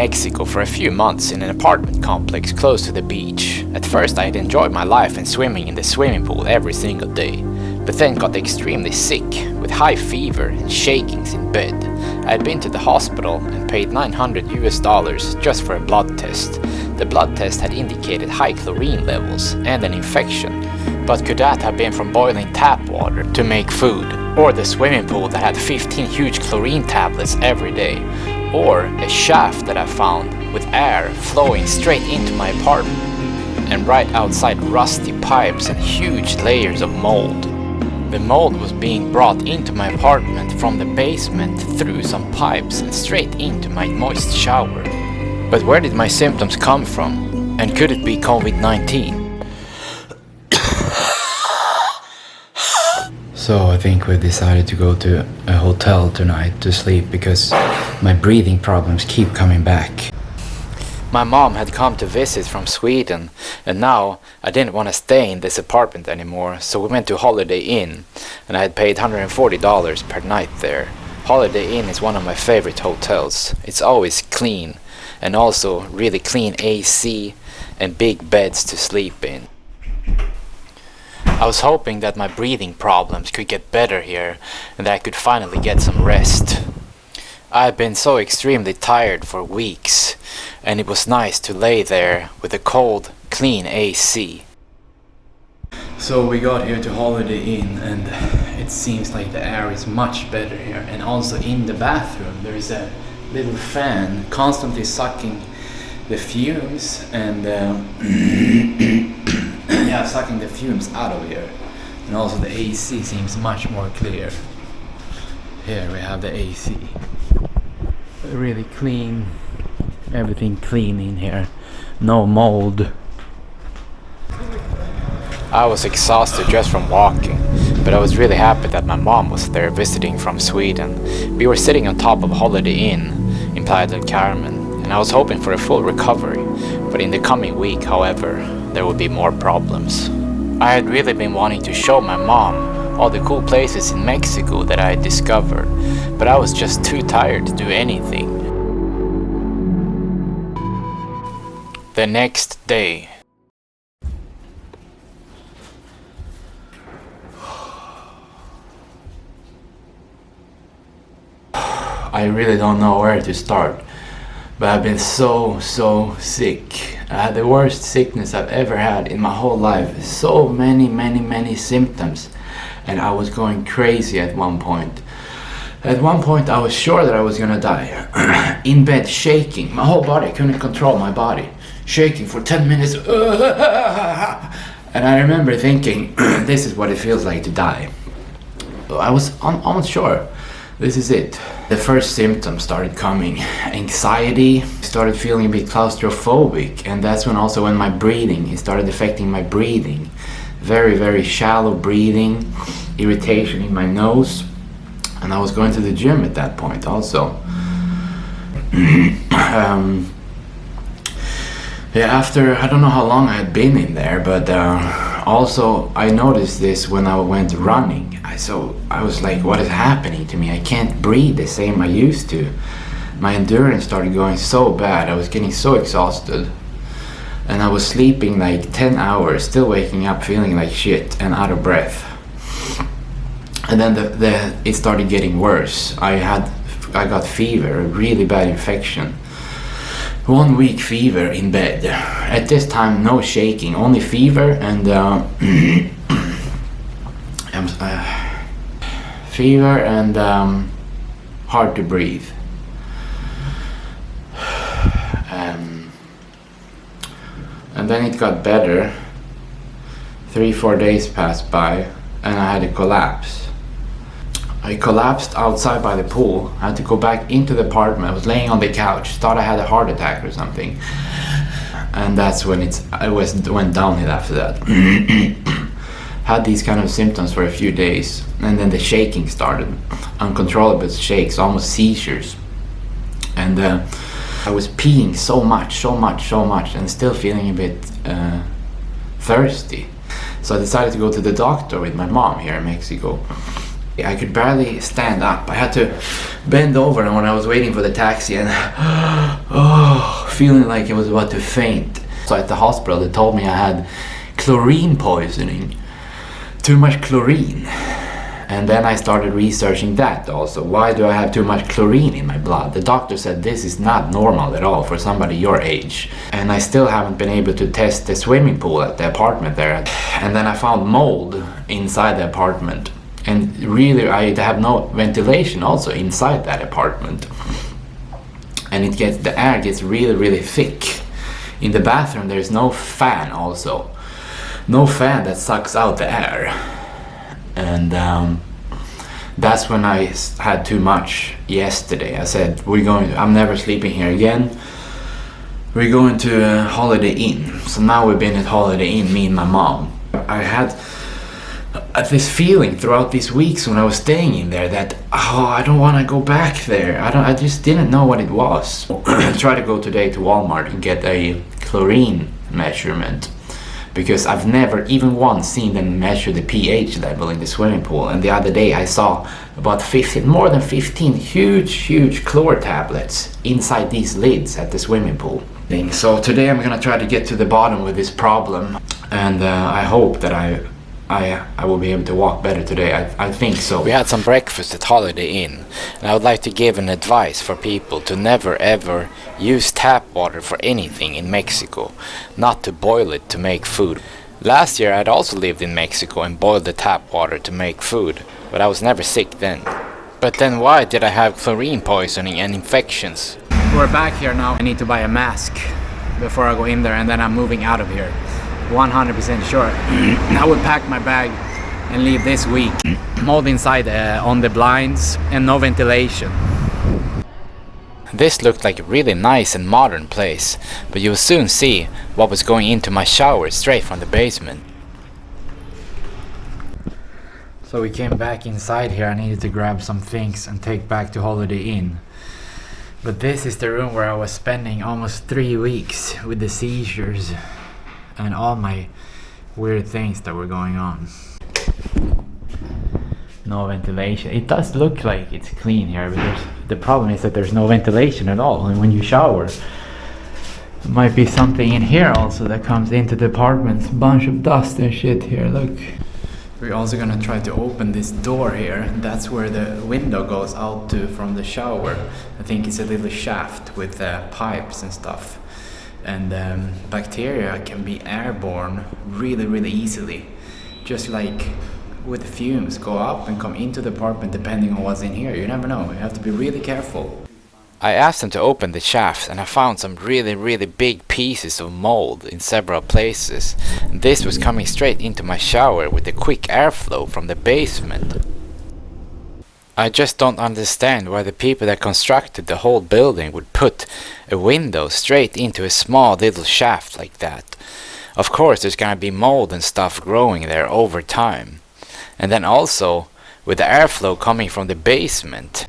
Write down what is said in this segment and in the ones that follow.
Mexico for a few months in an apartment complex close to the beach. At first I had enjoyed my life and swimming in the swimming pool every single day, but then got extremely sick with high fever and shakings in bed. I had been to the hospital and paid $900 just for a blood test. The blood test had indicated high chlorine levels and an infection, but could that have been from boiling tap water to make food? Or the swimming pool that had 15 huge chlorine tablets every day? Or a shaft that I found with air flowing straight into my apartment, and right outside rusty pipes and huge layers of mold. The mold was being brought into my apartment from the basement through some pipes and straight into my moist shower. But where did my symptoms come from? And could it be COVID-19? So I think we decided to go to a hotel tonight to sleep because my breathing problems keep coming back. My mom had come to visit from Sweden, and now I didn't want to stay in this apartment anymore, so we went to Holiday Inn, and I had paid $140 per night there. Holiday Inn is one of my favorite hotels. It's always clean, and also really clean AC and big beds to sleep in. I was hoping that my breathing problems could get better here and that I could finally get some rest. I had been so extremely tired for weeks, and it was nice to lay there with a cold, clean AC. So we got here to Holiday Inn and it seems like the air is much better here, and also in the bathroom there is a little fan constantly sucking the fumes and yeah, sucking the fumes out of here, and also the AC seems much more clear. Here we have the AC, really clean, everything clean in here, no mold. I was exhausted just from walking, but I was really happy that my mom was there visiting from Sweden. We were sitting on top of Holiday Inn in Playa del Carmen, and I was hoping for a full recovery, but in the coming week, however, there would be more problems. I had really been wanting to show my mom all the cool places in Mexico that I had discovered, but I was just too tired to do anything. The next day. I really don't know where to start, but I've been so sick. I had the worst sickness I've ever had in my whole life. So many symptoms, and I was going crazy at one point. At one point I was sure that I was gonna die. In bed, shaking, my whole body, I couldn't control my body, shaking for 10 minutes. And I remember thinking, this is what it feels like to die. I was almost sure this is it. The first symptoms started coming. Anxiety, started feeling a bit claustrophobic, and that's when also when my breathing, it started affecting my breathing. Very shallow breathing, irritation in my nose, and I was going to the gym at that point also. Yeah, after, I don't know how long I had been in there, but also I noticed this when I went running. I was like, what is happening to me? I can't breathe the same I used to. My endurance started going so bad. I was getting so exhausted, and I was sleeping like 10 hours, still waking up feeling like shit and out of breath. And then it started getting worse. I got fever, a really bad infection. 1 week fever in bed. At this time, no shaking, only fever and fever and hard to breathe. And then it got better. 3-4 days passed by and I had a collapse. I collapsed outside by the pool. I had to go back into the apartment. I was laying on the couch, thought I had a heart attack or something. And that's when it went downhill after that. Had these kind of symptoms for a few days, and then the shaking started. Uncontrollable shakes, almost seizures. And I was peeing so much, and still feeling a bit thirsty. So I decided to go to the doctor with my mom here in Mexico. I could barely stand up. I had to bend over and when I was waiting for the taxi, and feeling like I was about to faint. So at the hospital they told me I had chlorine poisoning, too much chlorine. And then I started researching that also. Why do I have too much chlorine in my blood? The doctor said this is not normal at all for somebody your age. And I still haven't been able to test the swimming pool at the apartment there. And then I found mold inside the apartment. And really I have no ventilation also inside that apartment. And the air gets really thick. In the bathroom there's no fan also. No fan that sucks out the air. And that's when I had too much yesterday. I said, I'm never sleeping here again. We're going to Holiday Inn. So now we've been at Holiday Inn, me and my mom. I had this feeling throughout these weeks when I was staying in there that, I don't want to go back there. I just didn't know what it was. I tried to go today to Walmart and get a chlorine measurement, because I've never even once seen them measure the pH level in the swimming pool. And the other day I saw about more than 15 huge chlor tablets inside these lids at the swimming pool. So today I'm gonna try to get to the bottom with this problem, and I hope that I will be able to walk better today. I think so. We had some breakfast at Holiday Inn, and I would like to give an advice for people to never ever use tap water for anything in Mexico, not to boil it to make food. Last year I'd also lived in Mexico and boiled the tap water to make food, but I was never sick then. But then why did I have chlorine poisoning and infections? We're back here now. I need to buy a mask before I go in there, and then I'm moving out of here. 100% sure. I would pack my bag and leave this week. Mold inside on the blinds and no ventilation. This looked like a really nice and modern place, but you'll soon see what was going into my shower straight from the basement. So we came back inside here. I needed to grab some things and take back to Holiday Inn. But this is the room where I was spending almost 3 weeks with the seizures and all my weird things that were going on. No ventilation. It does look like it's clean here, but the problem is that there's no ventilation at all. And when you shower, there might be something in here also that comes into the apartment. Bunch of dust and shit here, look. We're also gonna try to open this door here. That's where the window goes out to from the shower. I think it's a little shaft with pipes and stuff. And bacteria can be airborne really easily, just like with fumes go up and come into the apartment depending on what's in here. You never know, you have to be really careful. I asked them to open the shaft, and I found some really big pieces of mold in several places. And this was coming straight into my shower with the quick airflow from the basement. I just don't understand why the people that constructed the whole building would put a window straight into a small little shaft like that. Of course there's gonna be mold and stuff growing there over time. And then also, with the airflow coming from the basement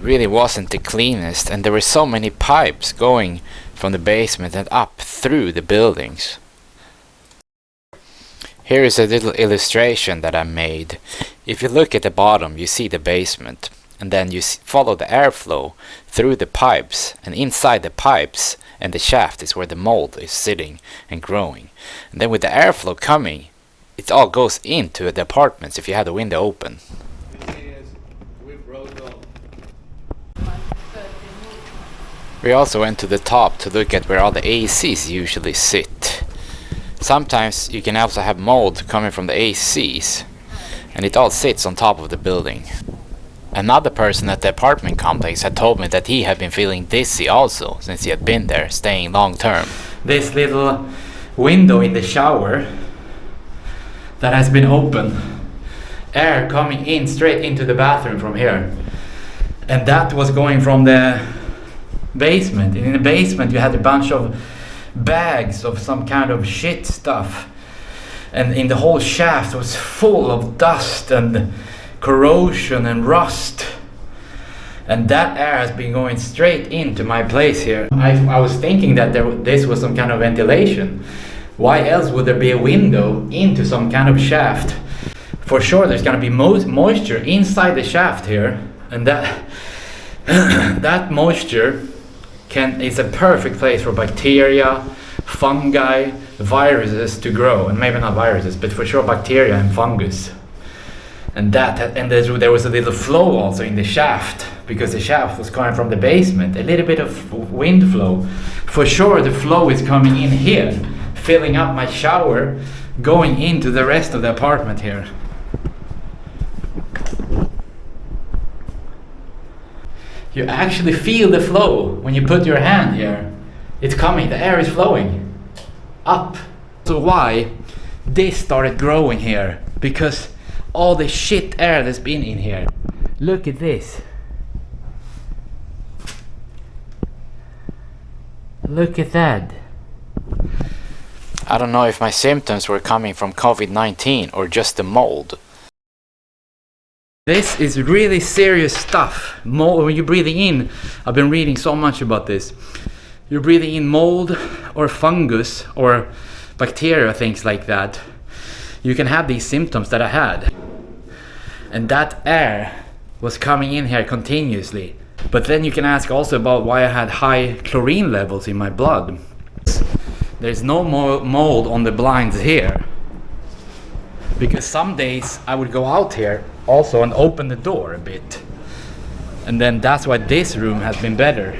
really wasn't the cleanest, and there were so many pipes going from the basement and up through the buildings. Here is a little illustration that I made. If you look at the bottom, you see the basement, and then you follow the airflow through the pipes, and inside the pipes and the shaft is where the mold is sitting and growing. And then with the airflow coming, it all goes into the apartments if you have the window open. We also went to the top to look at where all the ACs usually sit. Sometimes you can also have mold coming from the ACs, and it all sits on top of the building. Another person at the apartment complex had told me that he had been feeling dizzy also, since he had been there, staying long term. This little window in the shower that has been open, air coming in straight into the bathroom from here, and that was going from the basement. And in the basement you had a bunch of bags of some kind of shit stuff, and in the whole shaft was full of dust and corrosion and rust, and that air has been going straight into my place here. I was thinking that this was some kind of ventilation. Why else would there be a window into some kind of shaft? For sure there's gonna be moisture inside the shaft here, and that that moisture is a perfect place for bacteria, fungi, viruses to grow, and maybe not viruses, but for sure bacteria and fungus. And there was a little flow also in the shaft, because the shaft was coming from the basement. A little bit of wind flow. For sure the flow is coming in here, filling up my shower, going into the rest of the apartment here. You actually feel the flow when you put your hand here. It's coming, the air is flowing up. So why this started growing here? Because all the shit air that's been in here. Look at this. Look at that. I don't know if my symptoms were coming from COVID-19 or just the mold. This is really serious stuff. Mold, when you're breathing in, I've been reading so much about this. You're breathing in mold or fungus or bacteria, things like that. You can have these symptoms that I had. And that air was coming in here continuously. But then you can ask also about why I had high chlorine levels in my blood. There's no mold on the blinds here. Because some days I would go out here also and open the door a bit. And then that's why this room has been better.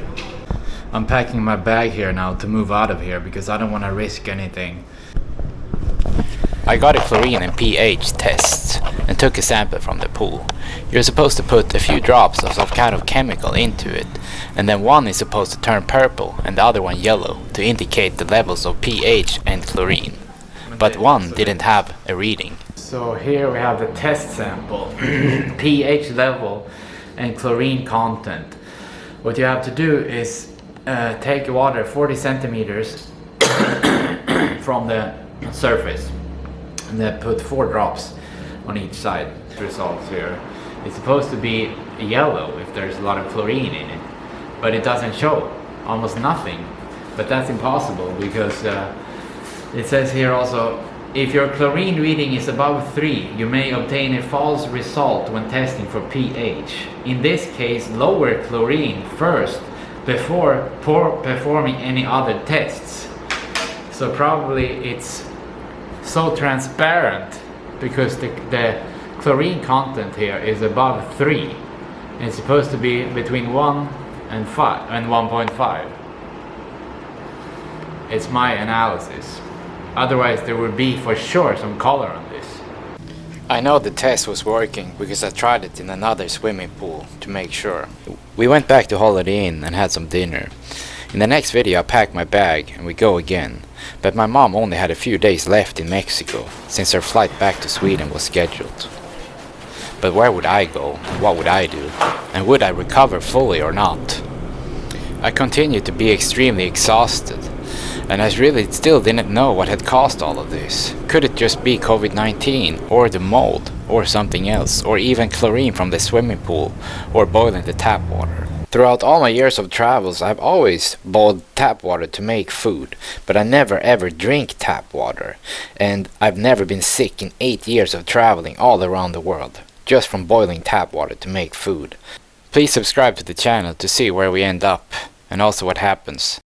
I'm packing my bag here now to move out of here because I don't want to risk anything. I got a chlorine and pH test and took a sample from the pool. You're supposed to put a few drops of some kind of chemical into it, and then one is supposed to turn purple and the other one yellow to indicate the levels of pH and chlorine. But one didn't have a reading. So here we have the test sample, pH level and chlorine content. What you have to do is take water 40 centimeters from the surface. And then put 4 drops on each side. Results here. It's supposed to be yellow if there's a lot of chlorine in it, but it doesn't show almost nothing. But that's impossible because it says here also, if your chlorine reading is above 3, you may obtain a false result when testing for pH. In this case, lower chlorine first before performing any other tests. So probably it's so transparent because the chlorine content here is above 3. It's supposed to be between 1 and 5 and 1.5. It's my analysis. Otherwise there would be for sure some color on this. I know the test was working because I tried it in another swimming pool to make sure. We went back to Holiday Inn and had some dinner. In the next video I packed my bag and we go again. But my mom only had a few days left in Mexico since her flight back to Sweden was scheduled. But where would I go? What would I do? And would I recover fully or not? I continued to be extremely exhausted, and I really still didn't know what had caused all of this. Could it just be COVID-19 or the mold or something else, or even chlorine from the swimming pool or boiling the tap water? Throughout all my years of travels, I've always boiled tap water to make food, but I never ever drink tap water, and I've never been sick in 8 years of traveling all around the world, just from boiling tap water to make food. Please subscribe to the channel to see where we end up, and also what happens